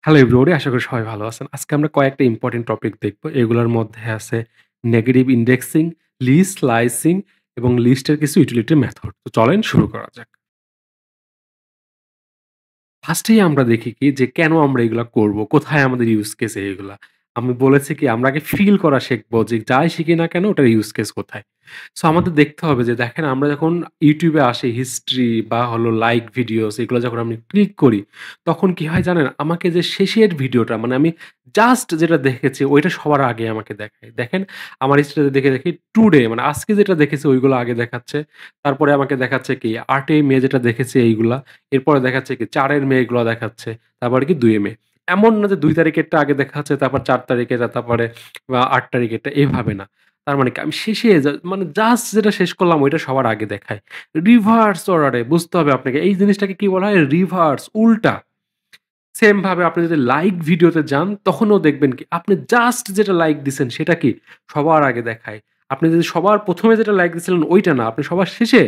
Hello everybody, আশা করি সবাই ভালো আছেন। আজকে আমরা কয়েকটা ইম্পোর্টেন্ট টপিক দেখব। এগুলোর মধ্যে আছে নেগেটিভ ইন্ডেক্সিং, লিস্ট স্লাইসিং এবং লিস্টের কিছু ইউটিলিটি মেথড। তো চলেন শুরু করা যাক। ফার্স্টেই আমরা দেখি কি যে কেন আমরা এগুলা করব? কোথায় আমাদের ইউজ কেস এগুলা? আমি বলেছি কি আমরা আগে ফিল করা শিখবো যে যাই শিখি না কেন ওটার ইউজ কেস কোথায়? সো আমাদের দেখতে হবে যে দেখেন আমরা যখন YouTube এ আসি হিস্ট্রি বা হলো লাইক ভিডিওস এগুলো যখন আমি ক্লিক করি, তখন কি হয় জানেন? আমাকে যে শেষের ভিডিওটা মানে আমি জাস্ট যেটা দেখেছি ওইটা সবার আগে আমাকে দেখায়। দেখেন আমার হিস্ট্রিতে দেখে দেখি টুডে মানে আজকে যেটা দেখেছি ওইগুলো আগে দেখাচ্ছে। তারপরে আমাকে দেখাচ্ছে কি ৮ ই মে যেটা দেখেছি এইগুলা। এরপরে দেখাচ্ছে কি ৪ এর মে এগুলো দেখাচ্ছে। তারপরে কি ২ মে। এমন না যে ২ তারিখেরটা আগে দেখাচ্ছে, তারপর ৪ তারিখেরটা, তারপরে ৮ তারিখেরটা এভাবে না। তার মানে কি আমি শেষে মানে জাস্ট যেটা শেষ করলাম ওইটা সবার আগে দেখায়। রিভার্স অর্ডারে বুঝতে হবে আপনাকে। এই জিনিসটাকে কি বলা হয়? রিভার্স, উল্টা। সেম ভাবে আপনি যদি লাইক ভিডিওতে যান, তখনও দেখবেন কি আপনি জাস্ট যেটা লাইক দিছেন সেটা কি সবার আগে দেখায়। আপনি যদি সবার ১ম এ যেটা লাইক দিছিলেন ওইটা না, আপনি সবার শেষে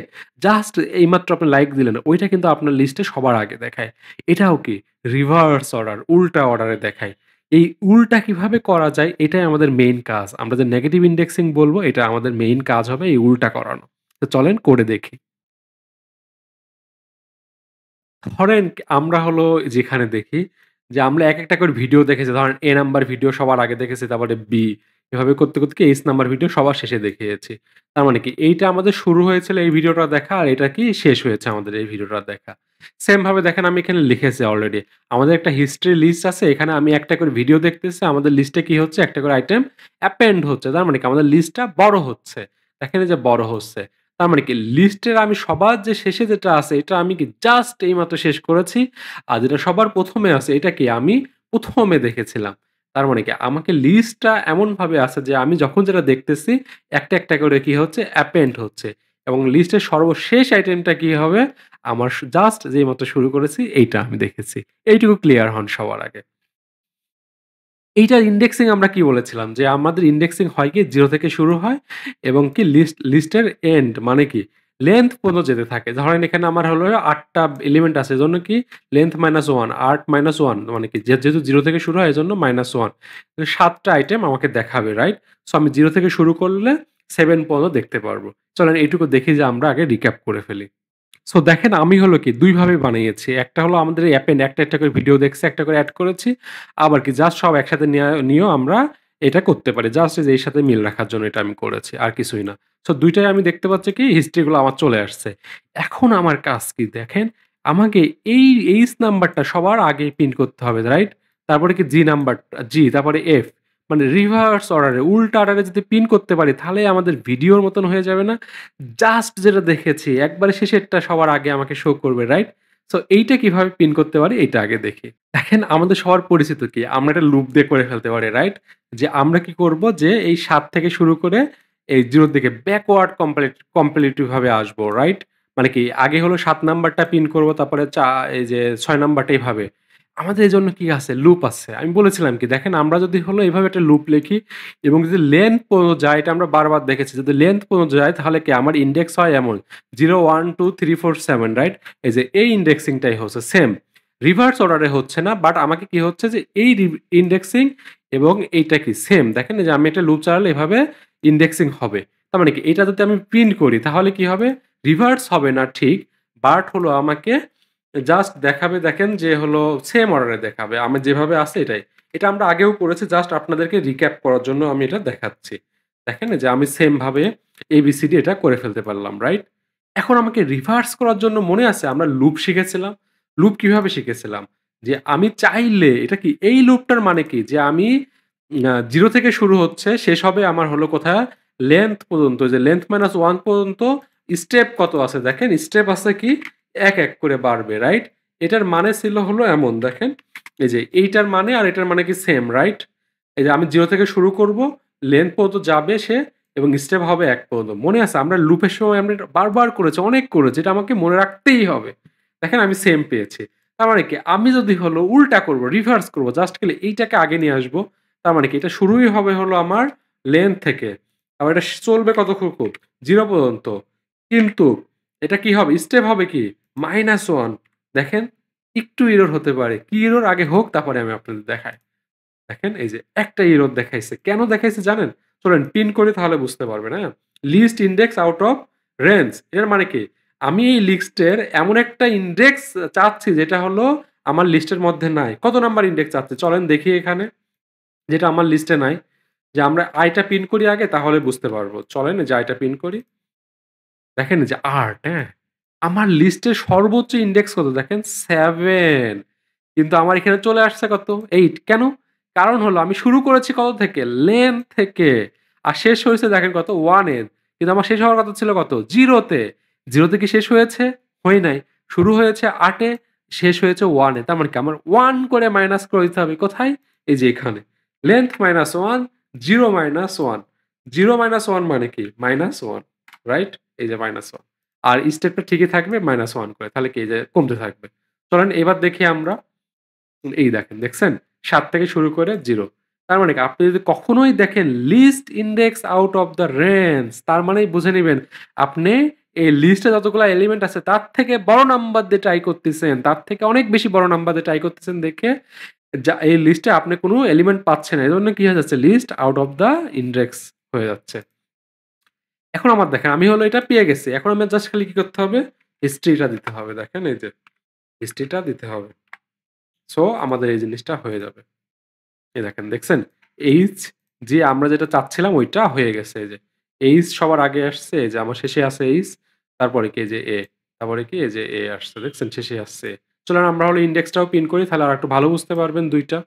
জাস্ট এইমাত্র আপনি লাইক দিলেন, ওইটা কিন্তু আপনার লিস্টে সবার আগে দেখায়। এটাও কি রিভার্স অর্ডার, উল্টা অর্ডারে দেখায়। এই উল্টা কিভাবে করা যায় এটাই আমাদের মেইন কাজ। আমরা যে নেগেটিভ ইন্ডেক্সিং বলব এটা আমাদের মেইন কাজ হবে এই উল্টা করানো। তো চলেন করে দেখি। ধরেন আমরা হলো যেখানে দেখি যে আমরা একেকটা করে ভিডিও দেখেছি। ধরেন A নাম্বার ভিডিও সবার আগে দেখেছি, তারপরে B এভাবে করতে, করতে কি S নাম্বার ভিডিও সবার শেষে দেখিয়েছি। তার মানে কি এইটা আমাদের শুরু হয়েছিল এই ভিডিওটা দেখা আর এটা কি শেষ হয়েছে আমাদের এই ভিডিওটা দেখা। সেম ভাবে দেখেন আমি এখানে লিখেছি অলরেডি। আমাদের একটা হিস্ট্রি লিস্ট আছে। এখানে আমি একটা করে ভিডিও দেখতেছি। আমাদের লিস্টে কি হচ্ছে? একটা করে আইটেম অ্যাপেন্ড হচ্ছে। তার মানে কি আমাদের লিস্টটা বড় হচ্ছে। দেখেন এই যে বড় হচ্ছে। তার মানে কি লিস্টের আমি সবার যে শেষে যেটা আছে এটা আমি কি জাস্ট এইমাত্র শেষ করেছি। আর যেটা সবার ১ম এ আছে এটা কি আমি ১ম এ দেখেছিলাম। তার মানে কি আমাকে লিস্টটা এমনভাবে আছে যে আমি যখন যেটা দেখতেছি একটা, একটা করে কি হচ্ছে অ্যাপেন্ড হচ্ছে এবং লিস্টের সর্বশেষ আইটেমটা কি হবে আমার জাস্ট যেইমাত্র শুরু করেছি এইটা আমি দেখেছি। এইটুকু ক্লিয়ার হন সবার আগে। এইটার ইন্ডেক্সিং আমরা কি বলেছিলাম? যে আমাদের ইন্ডেক্সিং হয় কি 0 থেকে শুরু হয় এবং কি লিস্টের এন্ড মানে কি লেংথ পর্যন্ত যেতে থাকে। ধরেন এখানে আমার হলো ৮ টা এলিমেন্ট আছে। এজন্য কি লেংথ -1 ৮ -1 মানে কি যেহেতু 0 থেকে শুরু হয় এজন্য -1 ৭ টা আইটেম আমাকে দেখাবে, রাইট? সো আমি 0 থেকে শুরু করলে 7 পর্যন্ত দেখতে পারবো। চলেন এইটুকু দেখি যে আমরা আগে রিক্যাপ করে ফেলি। সো দেখেন আমি হলো কি ২ ভাবে বানিয়েছি। একটা হলো আমাদের এই অ্যাপে একটা, একটা করে ভিডিও দেখছি, একটা করে এড করেছি। আবার কি জাস্ট সব একসাথে নিয়েও আমরা এটা করতে পারি। জাস্ট এই যে এর সাথে মিল রাখার জন্য এটা আমি করেছি। আর কিছুই না। সো ২ টাই আমি দেখতে পাচ্ছি কি হিস্ট্রি গুলো আমার চলে আসছে। এখন আমার কাজ কি দেখেন, আমাকে এইচ নাম্বারটা সবার আগে প্রিন্ট করতে হবে, রাইট? তারপরে কি জি নাম্বারটা তারপরে এফ মানে রিভার্স অর্ডারে উল্টা অর্ডারে যদি পিন করতে পারি তাহলে আমাদের ভিডিওর মতন হয়ে যাবে না? জাস্ট যেটা দেখেছি একবারে শেষেরটা সবার আগে আমাকে শো করবে, রাইট? সো এইটা কিভাবে পিন করতে পারি এইটা আগে দেখি। দেখেন আমাদের সবার পরিচিত কি? আমরা একটা লুপ দিয়ে করে ফেলতে পারি, রাইট? যে আমরা কি করব যে এই ৭ থেকে শুরু করে এই 0 র দিকে ব্যাকওয়ার্ড কম্পিটিটিভ ভাবে আসবো, রাইট? মানে কি আগে হলো ৭ নাম্বারটা পিন করব তারপরে এই যে ৬ নাম্বারটা এভাবে। আমাদের এজন্য কি আছে? লুপ আছে। আমি বলেছিলাম কি দেখেন আমরা যদি হলো এভাবে একটা লুপ লিখি এবং যদি লেংথ পর্যন্ত যায় এটা আমরা বারবার দেখেছি। যদি লেংথ পর্যন্ত যায় তাহলে কি আমার ইনডেক্স হয় এমন 0 1 2 3 4 7, রাইট? এই যে এই ইনডেক্সিংটাই হচ্ছে সেম। রিভার্স অর্ডারে হচ্ছে না বাট আমাকে কি হচ্ছে যে এই ইনডেক্সিং এবং এইটা কি সেম। দেখেন এই যে আমি একটা লুপ চালালে এভাবে ইনডেক্সিং হবে। তার মানে কি এটা যদি আমি প্রিন্ট করি তাহলে কি হবে? রিভার্স হবে না ঠিক বাট হলো আমাকে জাস্ট দেখাবে দেখেন যে হলো সেম অর্ডারে দেখাবে। আমি যেভাবে আছে এটাই। এটা আমরা আগেও করেছি জাস্ট আপনাদেরকে রিক্যাপ করার জন্য আমি এটা দেখাচ্ছি। দেখেন এই যে আমি সেম ভাবে ABCD এটা করে ফেলতে পারলাম, রাইট? এখন আমাকে রিভার্স করার জন্য মনে আছে আমরা লুপ শিখেছিলাম। লুপ কিভাবে শিখেছিলাম? যে আমি চাইলে এটা কি এই লুপটার মানে কি? যে আমি 0 থেকে শুরু হচ্ছে, শেষ হবে আমার হলো কোথায়? লেংথ পর্যন্ত। যে লেংথ -1 পর্যন্ত স্টেপ কত আছে দেখেন, স্টেপ আছে কি? এক, এক করে বাড়বে, রাইট? এটার মানে ছিল হলো এমন দেখেন, এই যে এইটার মানে আর এটার মানে কি সেম, রাইট? এই যে আমি 0 থেকে শুরু করব, লেংথ পর্যন্ত যাবে সে এবং স্টেপ হবে ১ পর্যন্ত। মনে আছে আমরা লুপের সময় আমরা এটা বারবার করেছি, অনেক করেছি। এটা আমাকে মনে রাখতেই হবে। দেখেন আমি সেম পেয়েছি। তার মানে কি আমি যদি হলো উল্টা করব, রিভার্স করব, জাস্ট খালি এইটাকে আগে নিয়ে আসবো। তার মানে কি এটা শুরুই হবে হলো আমার লেংথ থেকে। আবার এটা চলবে কতটুকু? 0 পর্যন্ত। কিন্তু এটা কি হবে? স্টেপ হবে কি? -1 দেখেন। একটু এরর হতে পারে। কি এরর আগে হোক তারপরে আমি আপনাদের দেখাই। দেখেন এই যে একটা এরর দেখাইছে। কেন দেখাইছে জানেন? চলেন পিন করি তাহলে বুঝতে পারবেন, হ্যাঁ? List index out of range এর মানে কি? আমি এই লিস্টের এমন একটা ইনডেক্স চাচ্ছি যেটা হলো আমার লিস্টের মধ্যে নাই। কত নাম্বার ইনডেক্স চাচ্ছি? চলেন দেখি এখানে। যেটা আমার লিস্টে নাই। যে আমরা i টা পিন করি আগে তাহলে বুঝতে পারবো। চলেন এই যে i টা পিন করি। দেখেন এই যে ৮, হ্যাঁ? আমার লিস্টের সর্বোচ্চ ইনডেক্স কত দেখেন ৭ কিন্তু আমার এখানে চলে আসছে কত ৮ কেন? কারণ হলো আমি শুরু করেছি কত থেকে? লেন থেকে। আর শেষ হয়েছে দেখেন কত 1 এ। কিন্তু আমার শেষ হওয়ার কথা ছিল কত? 0 তে। 0 তে কি শেষ হয়েছে? হয় নাই। শুরু হয়েছে ৮ এ, শেষ হয়েছে 1 এ। তার মানে কি আমার 1 করে মাইনাস করে দিতে হবে কোথায়? এই যে এখানে। লেংথ -1, 0 -1 0 -1 মানে কি? -1 রাইট? এই যে -1 আর স্টেপটা ঠিকই থাকবে -1 করে। তাহলে কি এই যে কমতে থাকবে। চলেন এবার দেখি আমরা। এই দেখেন, দেখছেন? ৭ থেকে শুরু করে 0 তার মানে কি আপনি যদি কখনোই দেখেন list index out of the range তার মানেই বুঝে নিবেন আপনি এই লিস্টে যতগুলা এলিমেন্ট আছে তার থেকে বড় নাম্বার দিয়ে ট্রাই করতেছেন। তার থেকে অনেক বেশি বড় নাম্বার দিয়ে ট্রাই করতেছেন দেখে যা এই লিস্টে আপনি কোনো এলিমেন্ট পাচ্ছেন না। এজন্য কি হয়ে যাচ্ছে? List out of the index হয়ে যাচ্ছে। এখন আমার দেখেন আমি হলো এটা পেয়ে গেছি। এখন আমার জাস্ট খালি কি করতে হবে? হিস্ট্রিটা দিতে হবে। দেখেন এই যে হিস্ট্রিটা দিতে হবে। সো আমাদের এই জিনিসটা হয়ে যাবে। এই দেখেন দেখছেন? এইচ যে আমরা যেটা চাচ্ছিলাম ওইটা হয়ে গেছে এই যে। এইচ সবার আগে আসছে এই যে আমার শেষে আছে এইচ তারপরে কি এই যে এ, তারপরে কি এই যে এ আসছে দেখছেন শেষে আসছে। চলেন আমরা হলো ইনডেক্সটাও পিন করি তাহলে আরেকটু ভালো বুঝতে পারবেন ২ টা।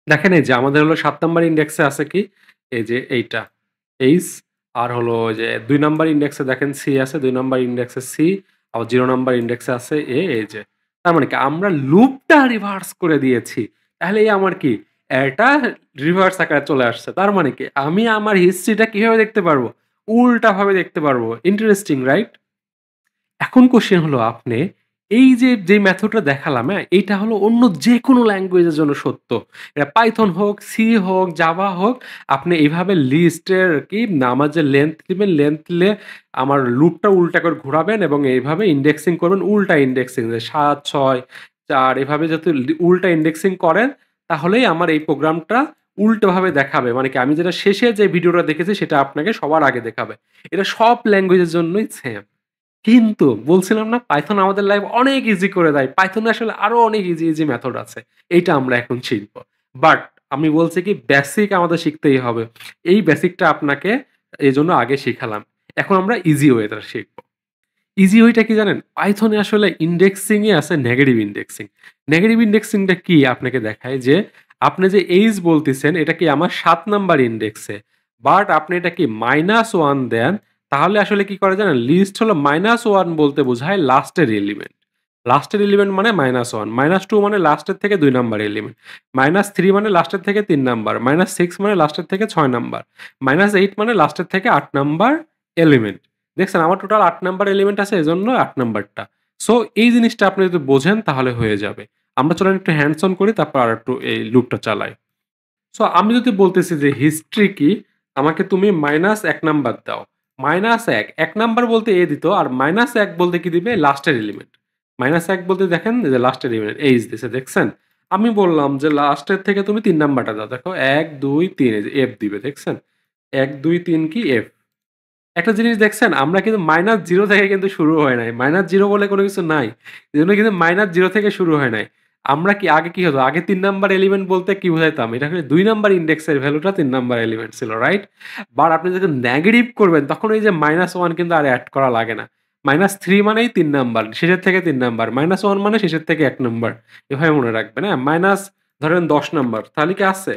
দেখেন এই যে আমাদের হলো ৭ নাম্বার ইনডেক্সে আছে কি? এই যে এইটা এইচ আর হলো ওই যে ২ নাম্বার ইনডেক্সে দেখেন সি আছে, ২ নাম্বার ইনডেক্সে সি আবার ০ নাম্বার ইনডেক্সে আছে এ এই যে। তার মানে কি আমরা লুপটা রিভার্স করে দিয়েছি। তাহলে এই আমার কি? এটা রিভার্স আকারে চলে আসছে। তার মানে কি? আমি আমার হিস্ট্রিটা কিভাবে দেখতে পারবো? উল্টাভাবে দেখতে পারবো। Interesting right? এখন কোয়েশ্চেন হলো আপনি এই যে, যে মেথডটা দেখালাম, হ্যাঁ? এইটা হলো অন্য যেকোনো ল্যাঙ্গুয়েজের জন্য সত্য। এটা পাইথন হোক, সি হোক, জাভা হোক, আপনি এভাবে লিস্টের কি আমার যে লেংথ দিবেন, লেংথ দিলে আমার লুপটা উল্টা করে ঘোরাবেন এবং এইভাবে ইন্ডেক্সিং করবেন, উল্টা ইন্ডেক্সিং যে ৭, ৬, ৪ এভাবে যাতে উল্টা ইন্ডেক্সিং করেন, তাহলেই আমার এই প্রোগ্রামটা উল্টোভাবে দেখাবে। মানে কি আমি যেটা শেষে যে ভিডিওটা দেখেছি সেটা আপনাকে সবার আগে দেখাবে। এটা সব ল্যাঙ্গুয়েজের জন্যই সেম। কিন্তু বলছিলাম না পাইথন আমাদের লাইফ অনেক ইজি করে দেয়। পাইথনে আসলে আরো অনেক ইজি মেথড আছে। এইটা আমরা এখন শিখব। বাট আমি বলছি কি বেসিক আমাদের শিখতেই হবে। এই বেসিকটা আপনাকে এজন্য আগে শিখালাম। এখন আমরা ইজি ওয়েটা শিখব। ইজি ওয়েটা কি জানেন? পাইথনে আসলে ইনডেক্সিং এ আছে নেগেটিভ ইনডেক্সিং। নেগেটিভ ইনডেক্সিং টা কি আপনাকে দেখায় যে আপনি যে এইজ বলতেছেন এটা কি আমার ৭ নাম্বার ইনডেক্সে। বাট আপনি এটা কি -1 দেন তাহলে আসলে কি করে জানেন? লিস্ট হলো -1 বলতে বোঝায় লাস্টের এলিমেন্ট। লাস্টের এলিমেন্ট মানে -1, -2 মানে লাস্টের থেকে ২ নাম্বার এলিমেন্ট, -3 মানে লাস্টের থেকে ৩ নাম্বার, -6 মানে লাস্টের থেকে ৬ নাম্বার, -8 মানে লাস্টের থেকে ৮ নাম্বার এলিমেন্ট। দেখছেন আমার টোটাল ৮ নাম্বার এলিমেন্ট আছে এজন্য ৮ নাম্বারটা। সো এই জিনিসটা আপনি যদি বোঝেন তাহলে হয়ে যাবে। আমরা চলেন একটু হ্যান্ডস অন করি তারপর আরেকটু এই লুপটা চালাই। সো আমি যদি বলতেছি যে হিস্ট্রি কি? আমাকে তুমি -১ নাম্বার দাও। -১, ১ নাম্বার বলতে এ দিত আর -১ বলতে কি দিবে? লাস্টের এলিমেন্ট। -১ বলতে দেখেন যে লাস্টের এলিমেন্ট এইচ দিছে দেখছেন? আমি বললাম যে লাস্টের থেকে তুমি ৩ নাম্বারটা দাও। দেখো ১, ২, ৩ এই যে এফ দিবে দেখছেন? ১, ২, ৩ কি এফ। একটা জিনিস দেখছেন? আমরা কিন্তু -0 থেকে কিন্তু শুরু হয় নাই। -0 বলে কোনো কিছু নাই। এজন্য কিন্তু -0 থেকে শুরু হয় নাই। আমরা কি আগে কি হতো? আগে ৩ নাম্বার এলিমেন্ট বলতে কি বুঝাইতাম? এটা হচ্ছে ২ নাম্বার ইনডেক্সের ভ্যালুটা ৩ নাম্বার এলিমেন্ট ছিল, রাইট? বাট আপনি যখন নেগেটিভ করবেন তখন এই যে -1 কিন্তু আর এড করা লাগে না। -3 মানেই ৩ নাম্বার, শেষের থেকে ৩ নাম্বার। -1 মানে শেষের থেকে ১ নাম্বার। এভাবে মনে রাখবেন, হ্যাঁ? মাইনাস ধরেন ১০ নাম্বার। তাহলে কি আছে?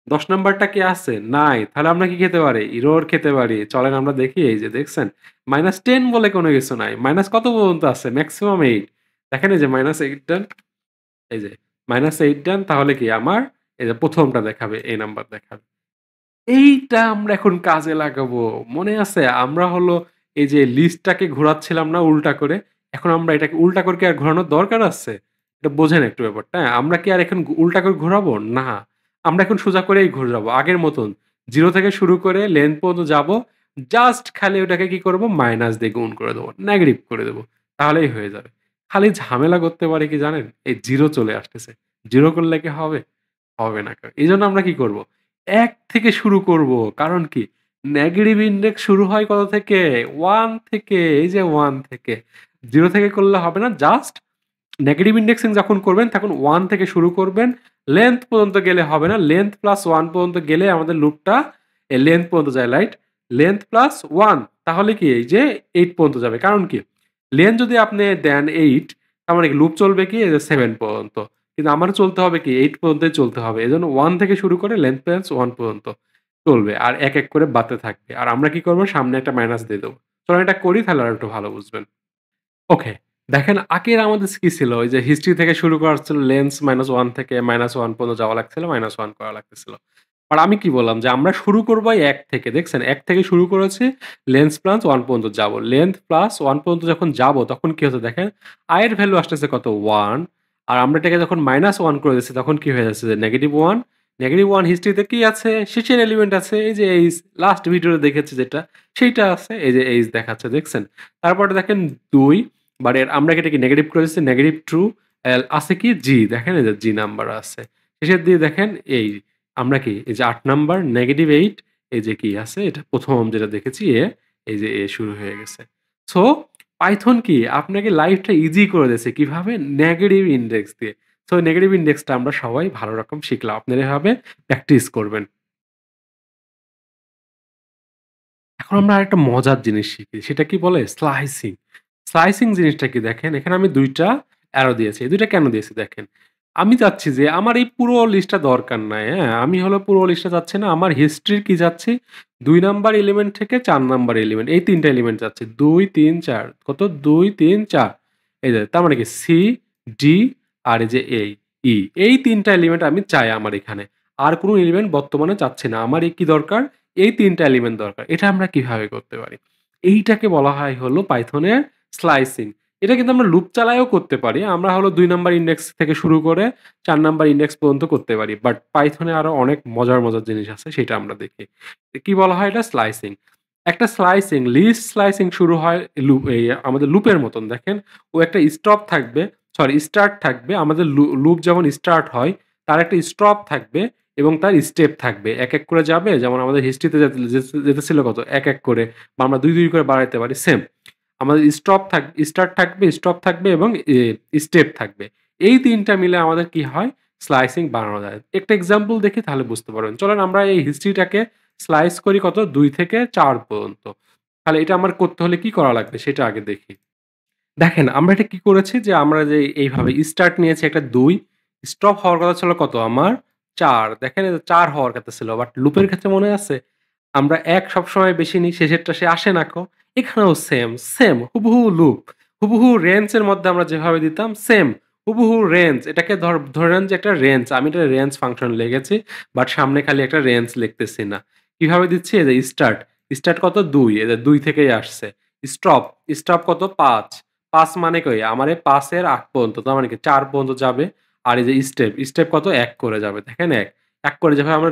১০ নাম্বারটা কি আছে? নাই। তাহলে আমরা কি খেতে পারি? ইরর খেতে পারি। চলেন আমরা দেখি এই যে দেখছেন? -10 বলে কোনো কিছু নাই। মাইনাস কত পর্যন্ত আছে? মেক্সিমাম 8 দেখেন এই যে -8 দেন, এই যে -8 দেন তাহলে কি আমার এই যে ১ম টা দেখাবে, এই নাম্বার দেখাবে। এইটা আমরা এখন কাজে লাগাবো। মনে আছে? আমরা হলো এই যে লিস্টটাকে ঘোরাচ্ছিলাম না উল্টা করে? এখন আমরা এটাকে উল্টা করে কি আর ঘোরানোর দরকার আছে? এটা বোঝেন একটু ব্যাপারটা, হ্যাঁ? আমরা কি আর এখন উল্টা করে ঘোরাবো? না। আমরা এখন সোজা করেই ঘোরাবো আগের মতন। 0 থেকে শুরু করে লেংথ পর্যন্ত যাবো। জাস্ট খালি ওটাকে কি করব? মাইনাস দিয়ে গুণ করে দেবো। নেগেটিভ করে দেবো। তাহলেই হয়ে যাবে। খালি ঝামেলা করতে পারি কি জানেন? এই 0 চলে আসতেছে। 0 করলে কি হবে? হবে না। এজন্য আমরা কি করব? ১ থেকে শুরু করব। কারণ কি? নেগেটিভ ইনডেক্স শুরু হয় কত থেকে? 1 থেকে। এই যে 1 থেকে। 0 থেকে করলে হবে না। জাস্ট নেগেটিভ ইনডেক্সিং যখন করবেন তখন 1 থেকে শুরু করবেন। লেংথ পর্যন্ত গেলে হবে না। লেংথ প্লাস 1 পর্যন্ত গেলে আমাদের লুপটা লেংথ পর্যন্ত যায়, রাইট? লেংথ প্লাস 1 তাহলে কি এই যে 8 পর্যন্ত যাবে। কারণ কি? লেংথ যদি আপনি দেন 8 তার মানে কি লুপ চলবে কি এই যে 7 পর্যন্ত। কিন্তু আমার চলতে হবে কি 8 পর্যন্তই চলতে হবে। এজন্য 1 থেকে শুরু করে লেংথ প্লাস 1 পর্যন্ত চলবে। আর এক, এক করে বাড়তে থাকবে। আর আমরা কি করব? সামনে একটা মাইনাস দিয়ে দেব। চলেন এটা করি তাহলে আরেকটু ভালো বুঝবেন। ওকে। দেখেন আগের আমাদের কি ছিল? ওই যে হিস্ট্রি থেকে শুরু করা হচ্ছিল লেন্স -1 থেকে -1 পর্যন্ত যাওয়া লাগছিল, -1 করা লাগতেছিল। আর আমি কি বললাম যে আমরা শুরু করব এই ১ থেকে। দেখছেন ১ থেকে শুরু করেছি লেন্স প্লাস 1 পর্যন্ত যাব। লেংথ প্লাস 1 পর্যন্ত যখন যাব তখন কি হচ্ছে দেখেন, i এর ভ্যালু আসতেছে কত? 1 আর আমরা এটাকে যখন -1 করে দিচ্ছি তখন কি হয়ে যাচ্ছে যে -1 -1 হিস্ট্রিতে কি আছে? শেষের এলিমেন্ট আছে এই যে এইচ লাস্ট ভিডিওতে দেখেছি যেটা সেইটা আছে। এই যে এইচ দেখাচ্ছে দেখছেন? তারপরে দেখেন ২ বাট আমরা এটাকে নেগেটিভ করে দিচ্ছি নেগেটিভ ট্রু আছে কি জি দেখেন এই যে জি নাম্বার আছে। শেষের দিয়ে দেখেন এই আমরা কি এই যে ৮ নাম্বার নেগেটিভ ৮ এই যে কি আছে এটা ১ম যেটা দেখেছি এই যে শুরু হয়ে গেছে। সো পাইথন কি আপনাকে লাইফটা ইজি করে দিয়েছে কিভাবে? নেগেটিভ ইনডেক্স দিয়ে। সো নেগেটিভ ইনডেক্সটা আমরা সবাই ভালো রকম শিখলাম। আপনারা এভাবে প্র্যাকটিস করবেন। এখন আমরা আরেকটা মজার জিনিস শিখি। সেটা কি বলে? স্লাইসিং। স্লাইসিং জিনিসটা কি দেখেন, এখানে আমি ২ টা অ্যারো দিয়েছি। এই ২ টা কেন দিয়েছি দেখেন। আমি চাচ্ছি যে আমার এই পুরো লিস্টটা দরকার নাই, হ্যাঁ? আমি হলো পুরো লিস্টটা চাচ্ছি না। আমার হিস্ট্রির কি চাচ্ছি? ২ নাম্বার এলিমেন্ট থেকে ৪ নাম্বার এলিমেন্ট। এই ৩ টা এলিমেন্ট চাচ্ছি। ২, ৩, ৪ কত? ২, ৩, ৪ এই যে তার মানে কি সি, ডি আর এই যে ই। এই ৩ টা এলিমেন্ট আমি চাই আমার এখানে। আর কোন এলিমেন্ট বর্তমানে চাচ্ছি না। আমার কি দরকার? এই ৩ টা এলিমেন্ট দরকার। এটা আমরা কিভাবে করতে পারি? এইটাকে বলা হয় হলো পাইথনের স্লাইসিং। এটা কিন্তু আমরা লুপ চালায়েও করতে পারি। আমরা হলো ২ নাম্বার ইনডেক্স থেকে শুরু করে ৪ নাম্বার ইনডেক্স পর্যন্ত করতে পারি। বাট পাইথনে আরো অনেক মজার, মজার জিনিস আছে সেটা আমরা দেখি। কি বলা হয় এটা? স্লাইসিং। একটা স্লাইসিং, লিস্ট স্লাইসিং শুরু হয় আমাদের লুপের মতন দেখেন। ও একটা স্টপ থাকবে, সরি স্টার্ট থাকবে। আমাদের লুপ যেমন স্টার্ট হয় তার একটা স্টপ থাকবে এবং তার স্টেপ থাকবে। এক, এক করে যাবে যেমন আমাদের হিস্ট্রিতে যেতেছিল কত? এক, এক করে বা আমরা ২, ২ করে বাড়াইতে পারি সেম। আমাদের স্টার্ট থাকবে, স্টপ থাকবে এবং স্টেপ থাকবে। এই ৩ টা মিলে আমাদের কি হয়? স্লাইসিং বানানো যায়। একটা এক্সাম্পল দেখি তাহলে বুঝতে পারবেন। চলেন আমরা এই হিস্ট্রিটাকে স্লাইস করি কত? ২ থেকে ৪ পর্যন্ত। তাহলে এটা আমার করতে হলে কি করা লাগবে সেটা আগে দেখি। দেখেন আমরা এটা কি করেছি যে আমরা যে এইভাবে স্টার্ট নিয়েছি একটা ২, স্টপ হওয়ার কথা ছিল কত আমার? ৪ দেখেন এই যে ৪ হওয়ার কথা ছিল। বাট লুপের ক্ষেত্রে মনে আছে? আমরা ১ সবসময় বেশি নিই, শেষেরটা সে আসে না কো। এখানেও সেম হুবহু লুপ। হুবহু রেঞ্জ এর মধ্যে আমরা যেভাবে দিতাম সেম হুবহু রেঞ্জ। এটাকে ধরে নেন যে একটা রেঞ্জ। আমি এটা রেঞ্জ ফাংশন লিখেছি। বাট সামনে খালি একটা রেঞ্জ লিখতেছি না। কিভাবে দিচ্ছি? এই যে স্টার্ট কত? ২ এই যে ২ থেকেই আসছে। স্টপ, স্টপ কত? ৫ ৫ মানে কি? আমার এই ৫ এর আগ পর্যন্ত। তার মানে কি ৪ পর্যন্ত যাবে। আর এই যে স্টেপ কত? ১ করে যাবে। দেখেন ১ করে যেভাবে আমরা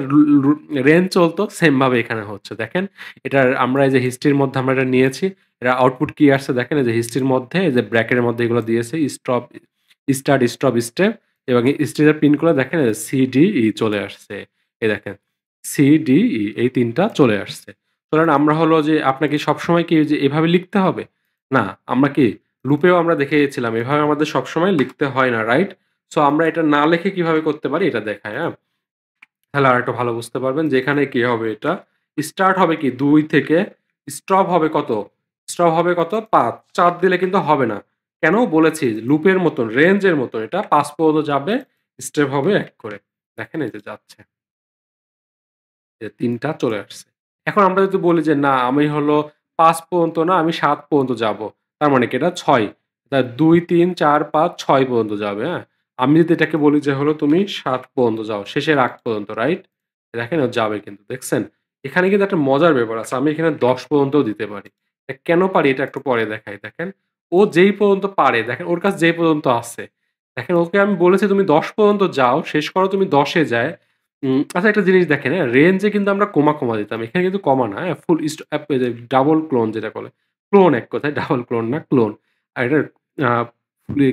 রেঞ্জ চলতো সেম ভাবে এখানে হচ্ছে। দেখেন এটার আমরা এই যে হিস্ট্রির মধ্যে আমরা এটা নিয়েছি। এটার আউটপুট কি আসছে দেখেন এই যে হিস্ট্রির মধ্যে এই যে ব্র্যাকেটের মধ্যে এগুলো দিয়েছে স্টেপ এবং স্টেজের পিন করে দেখেন সিডিই চলে আসছে। এই দেখেন সিডিই এই ৩ টা চলে আসছে। ধরেন আমরা হলো যে আপনাকে সবসময় কি যে এভাবে লিখতে হবে? না, আমরা কি লুপেও আমরা দেখেছিলাম এভাবে আমাদের সবসময় লিখতে হয় না, রাইট? সো আমরা এটা না লিখে কিভাবে করতে পারি এটা দেখাই, হ্যাঁ? তাহলে আরেকটু ভালো বুঝতে পারবেন যে এখানে কি হবে এটা? স্টার্ট হবে কি ২ থেকে, স্টপ হবে কত? স্টপ হবে কত? ৫ ৪ দিলে কিন্তু হবে না। কেন? বলেছি লুপের মতন, রেঞ্জের মতন এটা ৫ পর্যন্ত যাবে, স্টেপ হবে ১ করে। দেখেন এই যে যাচ্ছে। যে ৩ টা চলে আসছে। এখন আমরা যদি বলি যে না আমি হলো ৫ পর্যন্ত না আমি ৭ পর্যন্ত যাবো। তার মানে কি এটা ৬। তা ২, ৩, ৪, ৫, ৬ পর্যন্ত যাবে, হ্যাঁ? আমি যদি এটাকে বলি যে হলো তুমি ৭ পর্যন্ত যাও। শেষের আগ পর্যন্ত, রাইট? দেখেন ও যাবে কিন্তু। দেখছেন? এখানে কিন্তু একটা মজার ব্যাপার আছে। আমি এখানে ১০ পর্যন্তও দিতে পারি। কেন পারি এটা একটু পরে দেখাই। দেখেন, ও যেই পর্যন্ত পারে, দেখেন ওর কাছে যেই পর্যন্ত আছে। দেখেন ওকে আমি বলেছি তুমি ১০ পর্যন্ত যাও, শেষ করো তুমি ১০ এ যায়। আচ্ছা একটা জিনিস দেখেন, হ্যাঁ? রেঞ্জে কিন্তু আমরা কমা দিতাম। এখানে কিন্তু কমা না, হ্যাঁ? ফুল ইস্ট এই যে ডাবল ক্লোন যেটা বলে। ক্লোন এক কথায় ডাবল ক্লোন না ক্লোন। আর এটার আ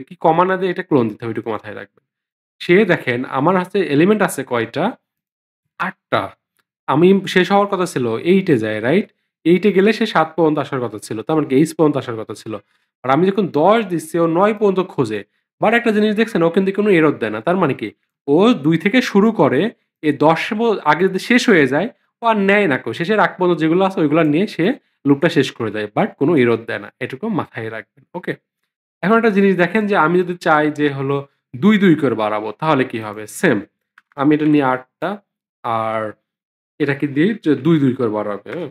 কি কমা না দিয়ে এটা ক্লোন দিতে হবে, এটুকু মাথায় রাখবেন। সে দেখেন আমার হাতে এলিমেন্ট আছে কয়টা? ৮ টা। আমি শেষ হওয়ার কথা ছিল 8 এ যায়, রাইট? 8 এ গেলে সে 7 পর্যন্ত আসার কথা ছিল। তার মানে কি 8 পর্যন্ত আসার কথা ছিল। আর আমি যখন ১০ দিচ্ছি ও ৯ পর্যন্ত খোঁজে। বাট একটা জিনিস দেখছেন ও কিন্তু কোনো এরর দেয় না। তার মানে কি? ও ২ থেকে শুরু করে, এ ১০ আগে যদি শেষ হয়ে যায়, ও আর নেয় না কো। শেষের আগ পর্যন্ত যেগুলো আছে ওইগুলা নিয়ে সে লুপটা শেষ করে দেয়। বাট কোনো এরর দেয় না। এটুকু মাথায় রাখবেন। ওকে? এখন একটা জিনিস দেখেন যে আমি যদি চাই যে হলো ২, ২ করে বাড়াবো তাহলে কি হবে? সেম। আমি এটা নিয়ে ৮ টা আর এটাকে দিয়ে যে ২, ২ করে বাড়াবে, হ্যাঁ?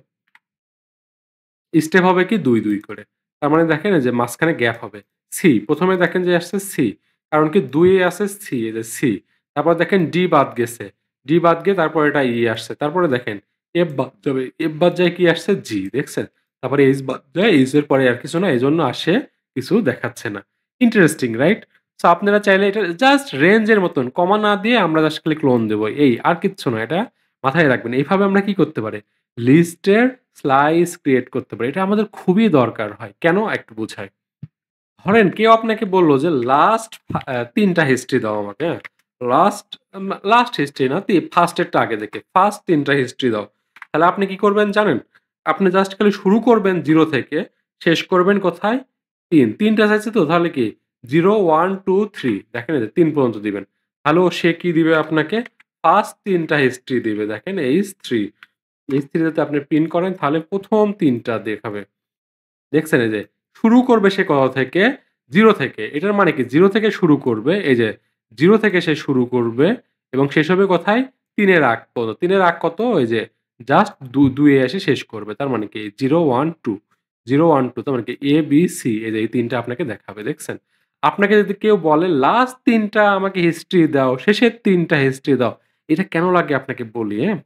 স্টেপ হবে কি ২, ২ করে। তার মানে দেখেন এই যে মাঝখানে গ্যাপ হবে। সি, ১ম এ দেখেন যে আসছে সি। কারণ কি ২ এ আছে সি, এই যে সি। তারপর দেখেন ডি বাদ গেছে। ডি বাদ গিয়ে তারপর এটা ই আসছে। তারপরে দেখেন এফ বাদ যাবে। এফ বাদ যায় কি আসছে? জি, দেখছেন? তারপরে এইচ বাদ যায়। এইচ এর পরে আর কিছু না। এজন্য আসে কিছু দেখাচ্ছে না। Interesting, right? সো আপনারা চাইলে এটা জাস্ট রেঞ্জ এর মতন কমা না দিয়ে আমরা জাস্ট খালি ক্লোন দেব। এই আর কিচ্ছু না। এটা মাথায় রাখবেন। এইভাবে আমরা কি করতে পারি? লিস্টের স্লাইস ক্রিয়েট করতে পারি। এটা আমাদের খুবই দরকার হয়। কেন? একটু বুঝাই। ধরেন কেউ আপনাকে বলল যে লাস্ট ৩ টা হিস্ট্রি দাও আমাকে, হ্যাঁ? লাস্ট লাস্ট হিস্ট্রি না, ফার্স্ট এরটা আগে দেখে। ফার্স্ট ৩ টা হিস্ট্রি দাও। তাহলে আপনি কি করবেন জানেন? আপনি জাস্ট খালি শুরু করবেন ০ থেকে, শেষ করবেন কোথায়? ৩। ৩ টা চাইছে তো তাহলে কি ০, ১, ২, ৩ দেখেন এই যে ৩ পর্যন্ত দিবেন। তাহলে সে কি দিবে আপনাকে? ফার্স্ট ৩ টা হিস্ট্রি দিবে। দেখেন H3 H3 যদি আপনি পিন করেন তাহলে ১ম ৩ টা দেখাবে। দেখছেন এই যে শুরু করবে সে কোথা থেকে? ০ থেকে। এটার মানে কি ০ থেকে শুরু করবে। এই যে ০ থেকে সে শুরু করবে এবং শেষ হবে কোথায়? ৩ এর আগ পর্যন্ত। ৩ এর আগ কত? ওই যে জাস্ট ২ এ এসে শেষ করবে। তার মানে কি ০, ১, ২ ০, ১, ২ তার মানে কি A, B, C এই যে এই ৩ টা আপনাকে দেখাবে। দেখছেন? আপনাকে যদি কেউ বলে লাস্ট ৩ টা আমাকে হিস্ট্রি দাও, শেষের ৩ টা হিস্ট্রি দাও। এটা কেন লাগে আপনাকে বলি, হ্যাঁ?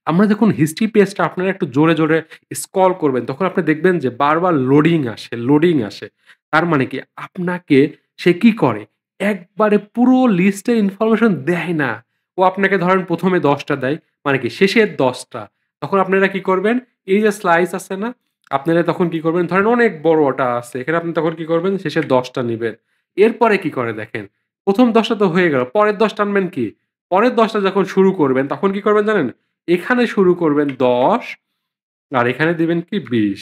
আমরা যখন হিস্ট্রি পেজটা আপনারা একটু জোরে, জোরে স্ক্রল করবেন তখন আপনি দেখবেন যে বারবার লোডিং আসে, লোডিং আসে। তার মানে কি আপনাকে সে কি করে? একবারে পুরো লিস্টের ইনফরমেশন দেয় না। ও আপনাকে ধরেন ১ম এ ১০ টা দেয়, মানে কি শেষের ১০ টা। তখন আপনারা কি করবেন? এই যে স্লাইস আছে না? আপনারা তখন কি করবেন? ধরেন অনেক বড় ওটা আছে। এখানে আপনি তখন কি করবেন? শেষের ১০ টা নিবেন। এরপরে কি করে দেখেন? ১ম ১০ টা তো হয়ে গেল। পরের ১০ টা আনবেন কি? পরের ১০ টা যখন শুরু করবেন তখন কি করবেন জানেন? এখানে শুরু করবেন ১০ আর এখানে দিবেন কি ২০।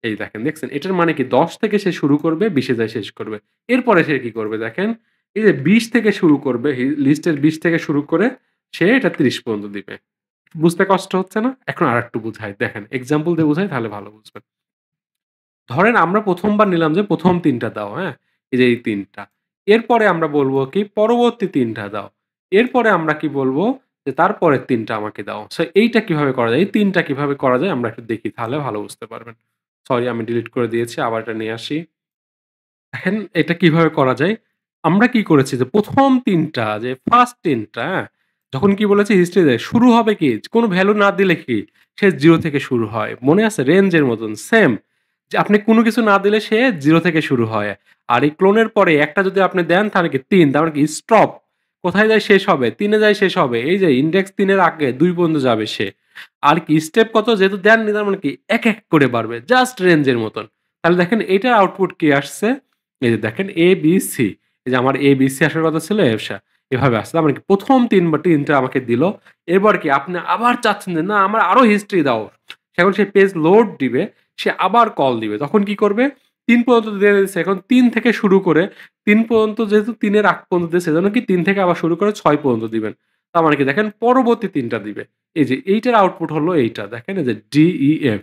এই দেখেন, দেখছেন? এটার মানে কি ১০ থেকে সে শুরু করবে, ২০ এ যায় শেষ করবে। এরপরে সে কি করবে দেখেন? এই যে ২০ থেকে শুরু করবে, লিস্টের ২০ থেকে শুরু করে সে এটা ৩০ পর্যন্ত দিবে। বুঝতে কষ্ট হচ্ছে না? এখন আরেকটু বুঝাই। দেখেন এক্সাম্পল দিয়ে বুঝাই তাহলে ভালো বুঝবেন। ধরেন আমরা ১ম বার নিলাম যে ১ম ৩ টা দাও, হ্যাঁ? এই যে এই ৩ টা। এরপরে আমরা বলব কি পরবর্তী ৩ টা দাও। এরপরে আমরা কি বলব যে তারপরের ৩ টা আমাকে দাও। সো এইটা কিভাবে করা যায়? এই ৩ টা কিভাবে করা যায় আমরা একটু দেখি তাহলে ভালো বুঝতে পারবেন। সরি আমি ডিলিট করে দিয়েছি। আবার এটা নিয়ে আসি। দেখেন এটা কিভাবে করা যায়? আমরা কি করেছি যে ১ম ৩ টা যে ফার্স্ট ৩ টা, হ্যাঁ? যখন কি বলেছি হিস্ট্রি দেয় শুরু হবে কি? কোন ভ্যালু না দিলে কি? সে ০ থেকে শুরু হয়। মনে আছে? রেঞ্জের মতন সেম। যে আপনি কোন কিছু না দিলে সে ০ থেকে শুরু হয়। আর এই ক্লোনের পরে একটা যদি আপনি দেন তাহলে কি ৩ তার মানে কি স্টপ। কোথায় যায় শেষ হবে? ৩ এ যায় শেষ হবে। এই যে ইনডেক্স ৩ এর আগে ২ পর্যন্ত যাবে সে। আর কি স্টেপ কত? যেহেতু দেননি তার মানে কি এক, এক করে বাড়বে। জাস্ট রেঞ্জের মতন। তাহলে দেখেন এইটার আউটপুট কি আসছে? এই যে দেখেন A, B, C এই যে আমার A, B, C আসার কথা ছিল এভাবে আসছে। তার মানে কি ১ম ৩ টা আমাকে দিল। এরপর কি আপনি আবার চাচ্ছেন যে না আমার আরো হিস্ট্রি দাও। এখন সে পেজ লোড দিবে, সে আবার কল দিবে। তখন কি করবে? ৩ পর্যন্ত দিয়ে দিছে। এখন ৩ থেকে শুরু করে ৩ পর্যন্ত যেহেতু ৩ এর আগ পর্যন্ত দিছে সেজন্য কি ৩ থেকে আবার শুরু করে ৬ পর্যন্ত দিবেন। তার মানে কি দেখেন পরবর্তী ৩ টা দিবে। এই যে এইটার আউটপুট হলো এইটা। দেখেন এই যে DEF,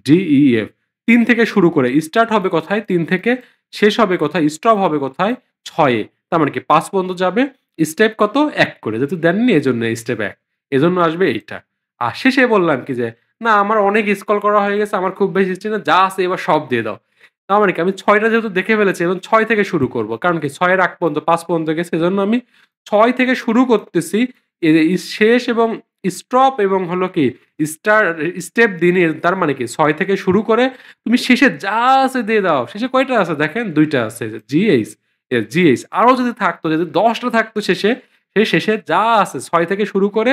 DEF ৩ থেকে শুরু করে স্টার্ট হবে কোথায়? ৩ থেকে শেষ হবে কোথায়? স্টপ হবে কোথায়? ৬ এ। তার মানে কি ৫ পর্যন্ত যাবে। স্টেপ কত? ১ করে। যেহেতু দেননি এজন্য স্টেপ ১। এজন্য আসবে এইটা। আর শেষে বললাম কি যে, "না আমার অনেক স্ক্রল করা হয়ে গেছে। আমার খুব বেশি হিস্ট্রি না। যা আছে এবার সব দিয়ে দাও।" তার মানে কি আমি ৬ টা যেহেতু দেখে ফেলেছি এখন ৬ থেকে শুরু করব। কারণ কি ৬ এর আগ পর্যন্ত ৫ পর্যন্ত গেছে। এজন্য আমি ৬ থেকে শুরু করতেছি। এ শেষ এবং স্টপ এবং হলো কি স্টার স্টেপ দিনই তার মানে কি ৬ থেকে শুরু করে তুমি শেষে যা আছে দিয়ে দাও। শেষে কয়টা আছে দেখেন ২ টা আছে। যে GH, GH আরো যদি থাকতো যদি ১০ টা থাকতো শেষে, সে শেষে যা আছে ৬ থেকে শুরু করে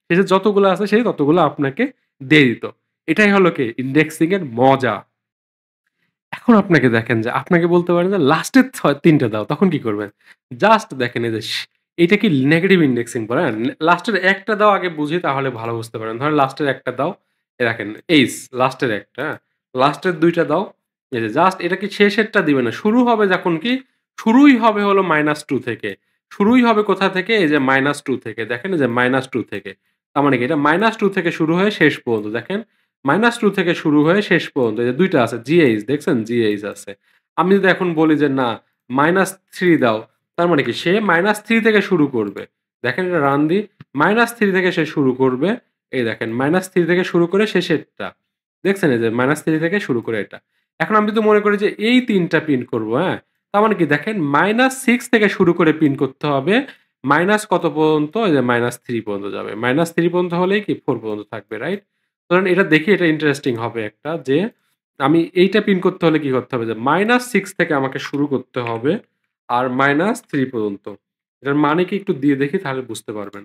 শেষে যতগুলো আছে সে ততগুলো আপনাকে দিয়ে দিত। এটাই হলো কি ইন্ডেক্সিং এর মজা। এখন আপনাকে দেখেন যে আপনাকে বলতে পারেন যে লাস্টের ৩ টা দাও। তখন কি করবেন? জাস্ট দেখেন এই যে এইটা কি নেগেটিভ ইন্ডেক্সিং বলে, হ্যাঁ? লাস্টের ১ টা দাও আগে বুঝি তাহলে ভালো বুঝতে পারেন। ধরেন লাস্টের ১ টা দাও। দেখেন এইস লাস্টের ১ টা, হ্যাঁ? লাস্টের ২ টা দাও। এই যে জাস্ট এটা কি শেষেরটা দিবে না। শুরু হবে যখন কি শুরুই হবে হলো -2 থেকে। শুরুই হবে কোথা থেকে? এই যে -2 থেকে। দেখেন এই যে -2 থেকে। তার মানে কি এটা -2 থেকে শুরু হয়ে শেষ পর্যন্ত। দেখেন -2 থেকে শুরু হয়ে শেষ পর্যন্ত এই যে ২ টা আছে। GH দেখছেন? GH আছে। আমি যদি এখন বলি যে না -3 দাও, তার মানে কি সে -3 থেকে শুরু করবে। দেখেন এটা রান দিই। -3 থেকে সে শুরু করবে। এই দেখেন -3 থেকে শুরু করে শেষেরটা। দেখছেন? এই যে -3 থেকে শুরু করে এটা। এখন আমি যদি মনে করি যে এই ৩ টা প্রিন্ট করব, হ্যাঁ? তার মানে কি দেখেন -6 থেকে শুরু করে প্রিন্ট করতে হবে। মাইনাস কত পর্যন্ত? এই যে -3 পর্যন্ত যাবে। -3 পর্যন্ত হলেই কি 4 পর্যন্ত থাকবে, রাইট? ধরেন এটা দেখি এটা ইন্টারেস্টিং হবে একটা যে আমি এইটা প্রিন্ট করতে হলে কি করতে হবে যে -6 থেকে আমাকে শুরু করতে হবে আর -3 পর্যন্ত। এটার মানে কি একটু দিয়ে দেখি তাহলে বুঝতে পারবেন।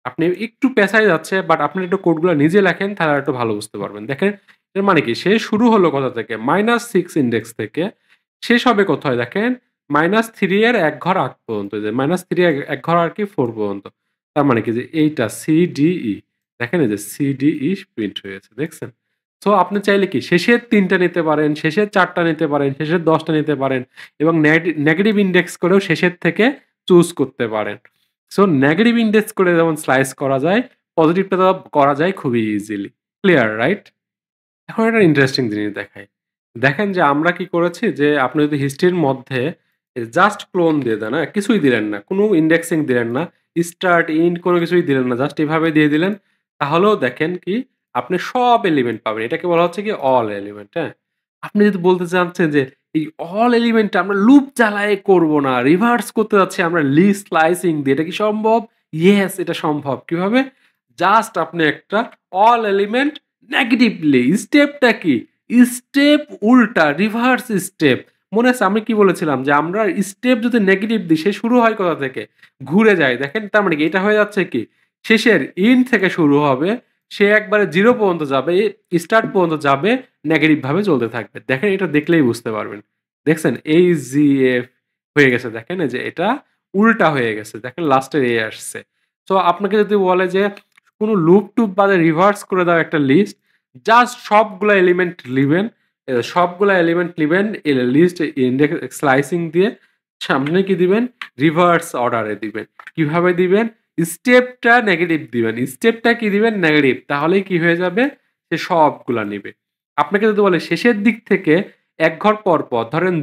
আপনি একটু পেঁচায় যাচ্ছে বাট আপনি একটু কোডগুলা নিজে লেখেন তাহলে আরেকটু ভালো বুঝতে পারবেন। দেখেন এর মানে কি সে শুরু হলো কোথা থেকে? -6 ইনডেক্স থেকে। শেষ হবে কোথায় দেখেন? -3 এর ১ ঘর আগ পর্যন্ত। যে -3 এর ১ ঘর আর কি 4 পর্যন্ত। তার মানে কি যে এইটা CDE দেখেন এই যে CDE প্রিন্ট হয়েছে। দেখছেন? সো আপনি চাইলে কি শেষের ৩ টা নিতে পারেন, শেষের ৪ টা নিতে পারেন, শেষের ১০ টা নিতে পারেন এবং নেগেটিভ ইনডেক্স করেও শেষের থেকে চুজ করতে পারেন। সো নেগেটিভ ইনডেক্স করে যেমন স্লাইস করা যায়, পজিটিভটা তো করা যায় খুবই ইজিলি। Clear, right? এখন একটা ইন্টারেস্টিং জিনিস দেখাই। দেখেন যে আমরা কি করেছি যে আপনি যদি হিস্ট্রির মধ্যে জাস্ট ক্লোন দিয়ে দেন, হ্যাঁ? কিছুই দিলেন না। কোনো ইন্ডেক্সিং দিলেন না। স্টার্ট, এন্ড কোনো কিছুই দিলেন না। জাস্ট এভাবে দিয়ে দিলেন। তাহলেও দেখেন কি আপনি সব এলিমেন্ট পাবেন। এটাকে বলা হচ্ছে কি অল এলিমেন্ট, হ্যাঁ? আপনি যদি বলতে চাচ্ছেন যে এই অল এলিমেন্ট আমরা লুপ চালায়ে করব না। রিভার্স করতে যাচ্ছি আমরা লিস্ট স্লাইসিং দিয়ে। এটা কি সম্ভব? ইয়েস এটা সম্ভব। কিভাবে? জাস্ট আপনি একটা অল এলিমেন্ট নেগেটিভলি স্টেপটা কি? স্টেপ উল্টা রিভার্স স্টেপ। মনে আছে আমি কি বলেছিলাম? যে আমরা স্টেপ যদি নেগেটিভ দিই সে শুরু হয় কোথা থেকে? ঘুরে যায়। দেখেন তার মানে কি এটা হয়ে যাচ্ছে কি? শেষের ইন্ড থেকে শুরু হবে। সে একবারে 0 পর্যন্ত যাবে, স্টার্ট পর্যন্ত যাবে, নেগেটিভ ভাবে চলতে থাকবে। দেখেন এটা দেখলেই বুঝতে পারবেন। দেখছেন? AGF হয়ে গেছে দেখেন এই যে এটা উল্টা হয়ে গেছে। দেখেন লাস্টের A আসছে। সো আপনাকে যদি বলে যে কোনো লুপ-টুপ বাদে রিভার্স করে দাও একটা লিস্ট। জাস্ট সবগুলা এলিমেন্ট লিবেন। সবগুলা এলিমেন্ট নিবেন লিস্ট ইনডেক্স স্লাইসিং দিয়ে সামনে কি দিবেন? রিভার্স অর্ডারে দিবেন। কিভাবে দিবেন? স্টেপটা নেগেটিভ দিবেন। স্টেপটা কি দিবেন? নেগেটিভ। তাহলেই কি হয়ে যাবে? সে সবগুলা নিবে। আপনাকে যদি বলে শেষের দিক থেকে ১ ঘর পর ধরেন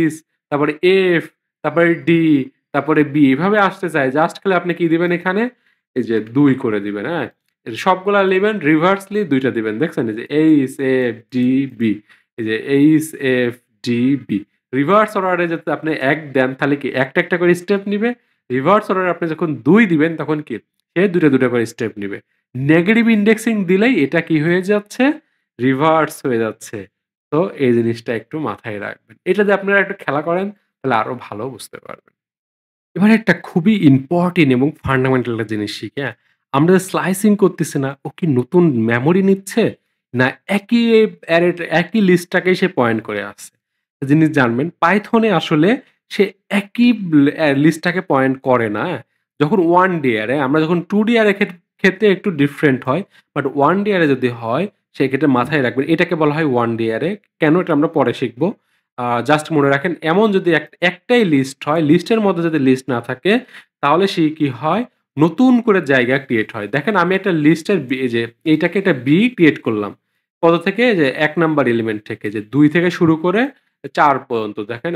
H, তারপরে F, তারপরে D, তারপরে B এভাবে আসতে চায়। জাস্ট খালি আপনি কি দিবেন এখানে? এই যে ২ করে দিবেন, হ্যাঁ? এই যে সবগুলা নিবেন রিভার্সলি ২ টা দিবেন। দেখছেন? এই যে H, F, D, B এই যে H, F, D, B reverse অর্ডারে যাতে আপনি ১ দেন তাহলে কি একটা করে স্টেপ নিবে। রিভার্স অর্ডারে আপনি যখন ২ দিবেন তখন কি সে ২ টা করে স্টেপ নিবে। নেগেটিভ ইনডেক্সিং দিলেই এটা কি হয়ে যাচ্ছে? রিভার্স হয়ে যাচ্ছে। তো এই জিনিসটা একটু মাথায় রাখবেন। এটা যদি আপনারা একটু খেলা করেন তাহলে আরো ভালো বুঝতে পারবেন। এবার একটা খুবই ইম্পোর্টেন্ট এবং ফান্ডামেন্টাল একটা জিনিস শিখি, হ্যাঁ? আমরা যে স্লাইসিং করতেছি না, ও কি নতুন মেমোরি নিচ্ছে? না একই একই লিস্টটাকেই সে পয়েন্ট করে আসছে? জিনিস জানবেন পাইথনে আসলে সে একই লিস্টটাকে পয়েন্ট করে না, হ্যাঁ? যখন 1 ডি অ্যারে আমরা যখন 2 ডি অ্যারে ক্ষেত্রে একটু ডিফারেন্ট হয়। বাট 1 ডি অ্যারে যদি হয় সেক্ষেত্রে মাথায় রাখবেন এটাকে বলা হয় 1 ডি অ্যারে। কেন এটা আমরা পরে শিখব। জাস্ট মনে রাখেন এমন যদি একটাই লিস্ট হয়, লিস্টের মধ্যে যদি লিস্ট না থাকে তাহলে সেই কি হয়? নতুন করে জায়গা ক্রিয়েট হয়। দেখেন আমি একটা লিস্টের এই যে এইটাকে একটা B ক্রিয়েট করলাম। কত থেকে? যে ১ নাম্বার এলিমেন্ট থেকে যে ২ থেকে শুরু করে ৪ পর্যন্ত। দেখেন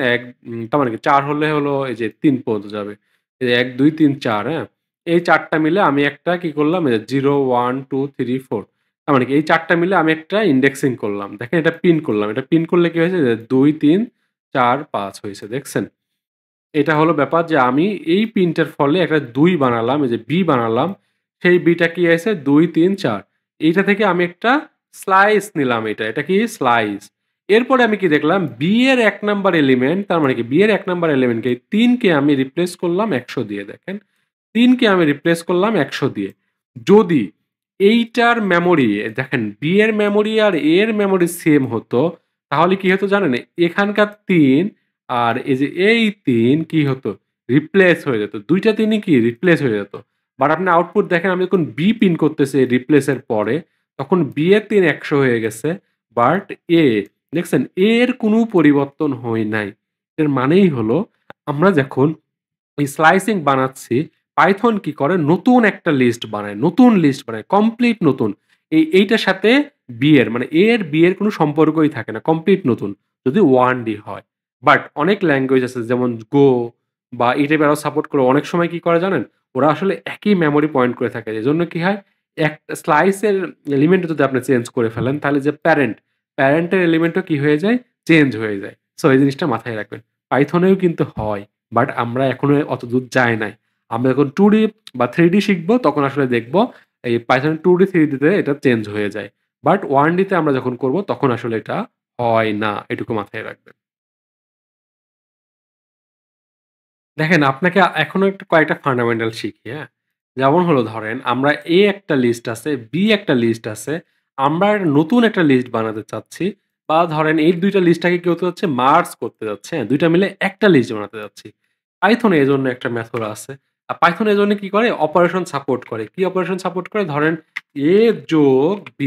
তার মানে কি ৪ হলে হলো এই যে ৩ পর্যন্ত যাবে। এই যে ১, ২, ৩, ৪ হ্যাঁ? এই ৪ টা মিলে আমি একটা কি করলাম? এই যে 0, 1, 2, 3, 4 তার মানে কি এই ৪ টা মিলে আমি একটা ইন্ডেক্সিং করলাম। দেখেন এটা পিন করলাম। এটা পিন করলে কি হয়েছে? যে ২, ৩, ৪, ৫ হইছে। দেখছেন? এটা হলো ব্যাপার যে আমি এই পিনটার ফলে একটা ২ বানালাম, এই যে B বানালাম। সেই B টা কি আছে? ২, ৩, ৪ এইটা থেকে আমি একটা স্লাইস নিলাম এটা। এটা কি? স্লাইস। এরপরে আমি কি দেখলাম? B এর ১ নাম্বার এলিমেন্ট তার মানে কি B এর ১ নাম্বার এলিমেন্টকে ৩ কে আমি রিপ্লেস করলাম ১০০ দিয়ে দেখেন। ৩ কে আমি রিপ্লেস করলাম ১০০ দিয়ে। যদি এইটার মেমোরি দেখেন B এর মেমোরি আর A এর মেমোরি সেম হতো, তাহলে কি হতো জানেন? এখানকার ৩ আর এই যে এই ৩ কি হতো? রিপ্লেস হয়ে যেত। ২ টা ৩ ই কি রিপ্লেস হয়ে যেত। বাট আপনি আউটপুট দেখেন আমি যখন B পিন করতেছি রিপ্লেস এর পরে, তখন B এর ৩ ১০০ হয়ে গেছে। বাট A দেখছেন A এর কোনো পরিবর্তন হয় নাই। এর মানেই হলো আমরা যখন এই স্লাইসিং বানাচ্ছি, পাইথন কি করে নতুন একটা লিস্ট বানায়, নতুন লিস্ট বানায়, কমপ্লিট নতুন। এইটার সাথে বি এর মানে এ এর বি এর কোনো সম্পর্কই থাকে না। কমপ্লিট নতুন। যদি 1D হয়। বাট অনেক ল্যাঙ্গুয়েজ আছে যেমন Go বা এই টাইপের আরো সাপোর্ট করে অনেক সময় কি করে জানেন? ওরা আসলে একই মেমোরি পয়েন্ট করে থাকে। এজন্য কি হয়? একটা স্লাইসের এলিমেন্ট যদি আপনি চেঞ্জ করে ফেলেন তাহলে যে প্যারেন্টের এলিমেন্টও কি হয়ে যায়? চেঞ্জ হয়ে যায়। সো এই জিনিসটা মাথায় রাখবেন। পাইথনেও কিন্তু হয়। বাট আমরা এখনো অতদূর যাই নাই। আমরা যখন 2D বা 3D শিখবো তখন আসলে দেখব এই Python 2D 3D তে এটা চেঞ্জ হয়ে যায়। বাট 1D তে আমরা যখন করব তখন আসলে এটা হয় না। এটুকু মাথায় রাখবেন। দেখেন আপনাকে এখনো একটু কয়েকটা ফান্ডামেন্টাল শিখি, হ্যাঁ? যেমন হলো ধরেন আমরা A একটা লিস্ট আছে, B একটা লিস্ট আছে। আমরা নতুন একটা লিস্ট বানাতে চাচ্ছি বা ধরেন এই ২ টা লিস্টটাকে কি হতে যাচ্ছে মার্জ করতে যাচ্ছে, হ্যাঁ? ২ টা মিলে একটা লিস্ট বানাতে যাচ্ছি। Python এ এজন্য একটা মেথড আছে। Python এজন্য কি করে অপারেশন সাপোর্ট করে। কি অপারেশন সাপোর্ট করে? ধরেন A যোগ B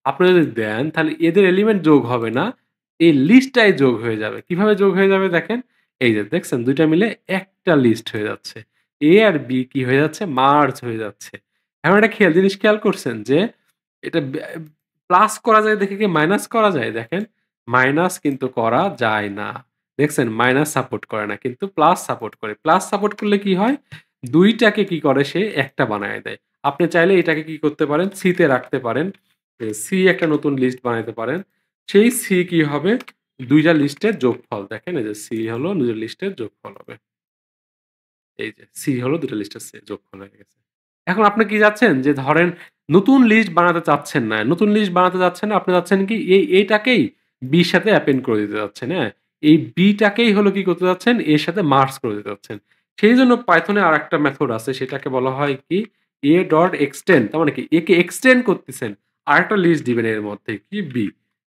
আপনি যদি দেন তাহলে এদের এলিমেন্ট যোগ হবে না। এই লিস্টটাই যোগ হয়ে যাবে। কিভাবে যোগ হয়ে যাবে দেখেন? এই যে দেখছেন ২ টা মিলে একটা লিস্ট হয়ে যাচ্ছে। A আর B কি হয়ে যাচ্ছে? মার্জ হয়ে যাচ্ছে। এখন একটা জিনিস খেয়াল করছেন যে এটা প্লাস করা যায় দেখে কি মাইনাস করা যায়? দেখেন মাইনাস কিন্তু করা যায় না। দেখছেন মাইনাস সাপোর্ট করে না কিন্তু প্লাস সাপোর্ট করে। প্লাস সাপোর্ট করলে কি হয়? ২ টাকে কি করে সে একটা বানায় দেয়। আপনি চাইলে এটাকে কি করতে পারেন? C তে রাখতে পারেন। C একটা নতুন লিস্ট বানাইতে পারেন। সেই C কি হবে? ২ টা লিস্টের যোগফল। দেখেন এই যে C হলো ২ টা লিস্টের যোগফল হবে। এই যে C হলো ২ টা লিস্টের যোগফল হয়ে গেছে। এখন আপনি কি চাচ্ছেন? যে ধরেন নতুন লিস্ট বানাতে চাচ্ছেন না। নতুন লিস্ট বানাতে চাচ্ছেন না। আপনি চাচ্ছেন কি এইটাকেই B র সাথে অ্যাপেন্ড করে দিতে চাচ্ছেন, হ্যাঁ? এই B টাকেই হলো কি করতে চাচ্ছেন? A এর সাথে মার্জ করে দিতে চাচ্ছেন। সেইজন্য Python এ আরেকটা মেথড আছে সেটাকে বলা হয় কি a.extend তার মানে কি A কে এক্সটেন্ড করতেছেন। আরেকটা লিস্ট দিবেন এর মধ্যে কি B।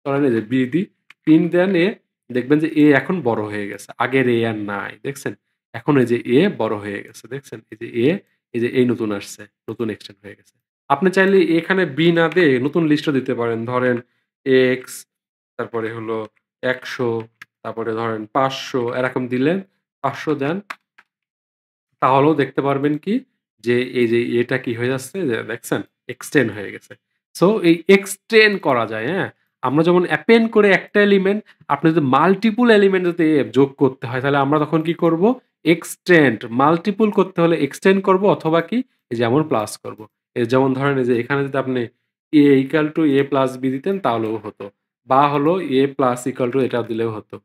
ধরেন এই যে B দিই, প্রিন্ট দেন A দেখবেন যে A এখন বড় হয়ে গেছে। আগের A আর নাই। দেখছেন? এখন এই যে A বড় হয়ে গেছে। দেখছেন? এই যে A এই যে এই নতুন আসছে। নতুন এক্সটেন্ড হয়ে গেছে। আপনি চাইলে এখানে B না দিয়ে নতুন লিস্টও দিতে পারেন। ধরেন X তারপরে হলো ১০০ তারপরে ধরেন ৫০০ এরকম দিলেন। ৫০০ দেন। তাহলেও দেখতে পারবেন কি যে এই যে এটা কি হয়ে যাচ্ছে যে দেখছেন? এক্সটেন্ড হয়ে গেছে। সো এই এক্সটেন্ড করা যায়, হ্যাঁ? আমরা যেমন অ্যাপেন্ড করে একটা এলিমেন্ট আপনি যদি মাল্টিপল এলিমেন্ট যদি যোগ করতে হয় তাহলে আমরা তখন কি করব? এক্সটেন্ড মাল্টিপল করতে হলে এক্সটেন্ড করব অথবা কি এই যেমন প্লাস করব। যেমন ধরেন এই যে এখানে যদি আপনি A equal to A plus B দিতেন তাহলেও হতো। বা হলো A প্লাস ইকুয়াল টু এটা দিলেও হতো।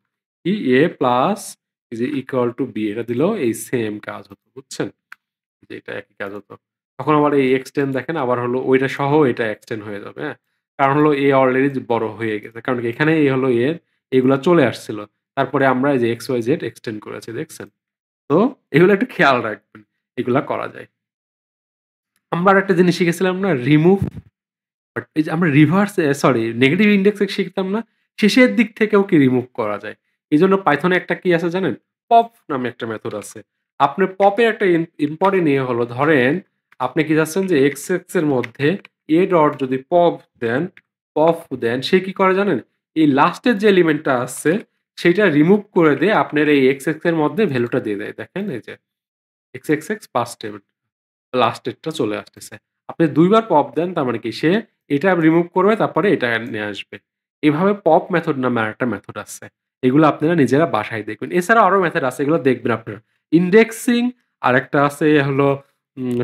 কি A প্লাস এই যে ইকুয়াল টু বি এটা দিলেও এই সেম কাজ হতো। বুঝছেন? যে এটা একই কাজ হতো। তখন আবার এই এক্সটেন্ড দেখেন আবার হলো ওইটা সহ এটা এক্সটেন্ড হয়ে যাবে, হ্যাঁ? কারণ হলো A অলরেডি বড় হয়ে গেছে। কারণ কি এখানে A হলো A এর এগুলা চলে আসছিল। তারপরে আমরা এই যে XYZ এক্সটেন্ড করেছি দেখছেন? তো এগুলো একটু খেয়াল রাখবেন। এগুলা করা যায়। আমরা আরেকটা জিনিস শিখেছিলাম না রিমুভ বাট এই যে আমরা রিভার্স সরি নেগেটিভ ইনডেক্স এ শিখতাম না? শেষের দিক থেকেও কি রিমুভ করা যায়। এজন্য পাইথনে একটা কি আছে জানেন? পপ নামে একটা মেথড আছে। আপনার পপের একটা ইম্পোর্টেন্ট ইয়ে হলো ধরেন আপনি কি চাচ্ছেন যে এক্স এর মধ্যে a ডট যদি পপ দেন সে কি করে জানেন? এই লাস্টের যে এলিমেন্টটা আছে সেইটা রিমুভ করে দিয়ে আপনার এই এক্স এর মধ্যে ভ্যালুটা দিয়ে দেয়। দেখেন এই যে এক্স পাস্ট লাস্টেরটা চলে আসতেছে। আপনি ২ বার পপ দেন তার মানে কি সে এটা রিমুভ করবে তারপরে এটা নিয়ে আসবে। এভাবে পপ মেথড নামে আরেকটা মেথড আছে। এগুলো আপনারা নিজেরা বাসায় দেখবেন। এছাড়াও আরো মেথড আছে এগুলো দেখবেন আপনারা। ইনডেক্সিং আরেকটা আছে হলো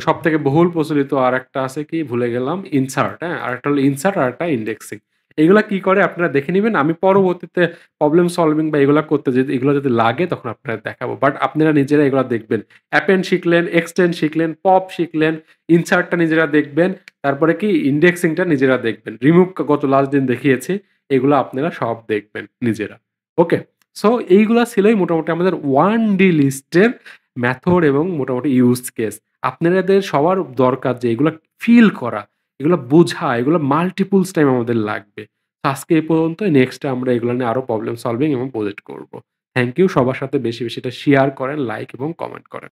সবথেকে বহুল প্রচলিত আরেকটা আছে কি ভুলে গেলাম ইনসার্ট, হ্যাঁ? আরেকটা হলো ইনসার্ট আরেকটা ইনডেক্সিং। এগুলা কি করে আপনারা দেখে নিবেন। আমি পরবর্তীতে প্রবলেম সলভিং বা এগুলা করতে যদি এগুলো যদি লাগে তখন আপনাদের দেখাবো। বাট আপনারা নিজেরা এগুলা দেখবেন। অ্যাপেন্ড শিখলেন, এক্সটেন্ড শিখলেন, পপ শিখলেন, ইনসার্টটা নিজেরা দেখবেন। তারপরে কি ইনডেক্সিংটা নিজেরা দেখবেন। রিমুভ গত লাস্ট দিন দেখিয়েছি। এগুলো আপনারা সব দেখবেন নিজেরা। ওকে? সো এইগুলা ছিলই মোটামুটি আমাদের 1D লিস্টের মেথড এবং মোটামুটি ইউজ কেস। আপনাদের সবার দরকার যে এগুলা ফিল করা, এগুলা বোঝা, এগুলা মাল্টিপলস টাইম আমাদের লাগবে। তো আজকে এই পর্যন্তই। নেক্সট এ আমরা এগুলা নিয়ে আরো প্রবলেম সলভিং এবং প্রজেক্ট করব। Thank you. সবার সাথে বেশি, বেশি এটা শেয়ার করেন, লাইক এবং কমেন্ট করেন।